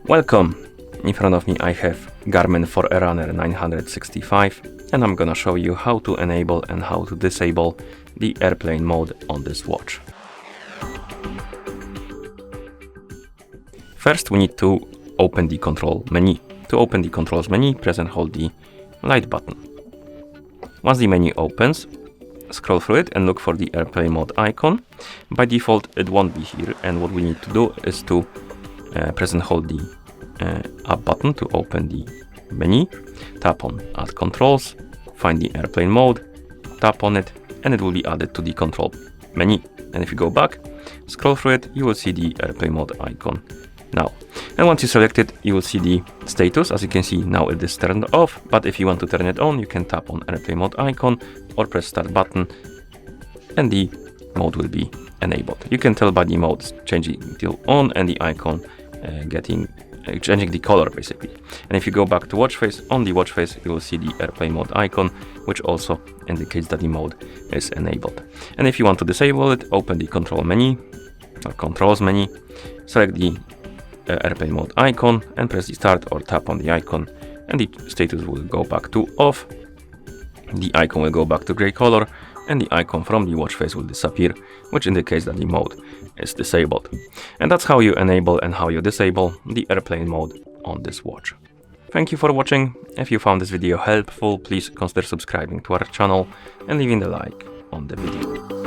Welcome! In front of me I have Garmin Forerunner 965 and I'm gonna show you how to enable and how to disable the airplane mode on this watch. First we need to open the control menu. To open the controls menu, press and hold the light button. Once the menu opens, scroll through it and look for the airplane mode icon. By default it won't be here, and what we need to do is to press and hold the up button to open the menu, tap on add controls, find the airplane mode, tap on it, and it will be added to the control menu. And if you go back, scroll through it, you will see the airplane mode icon now. And once you select it, you will see the status. As you can see, now it is turned off, but if you want to turn it on, you can tap on airplane mode icon or press start button and the mode will be enabled. You can tell by the mode changing to on and the icon changing the color basically. And if you go back to watch face, on the watch face you will see the airplane mode icon, which also indicates that the mode is enabled. And if you want to disable it, open the control menu or controls menu, select the airplane mode icon and press the start or tap on the icon, and the status will go back to off, the icon will go back to gray color, and the icon from the watch face will disappear, which indicates that the mode is disabled. And that's how you enable and how you disable the airplane mode on this watch. Thank you for watching. If you found this video helpful, please consider subscribing to our channel and leaving a like on the video.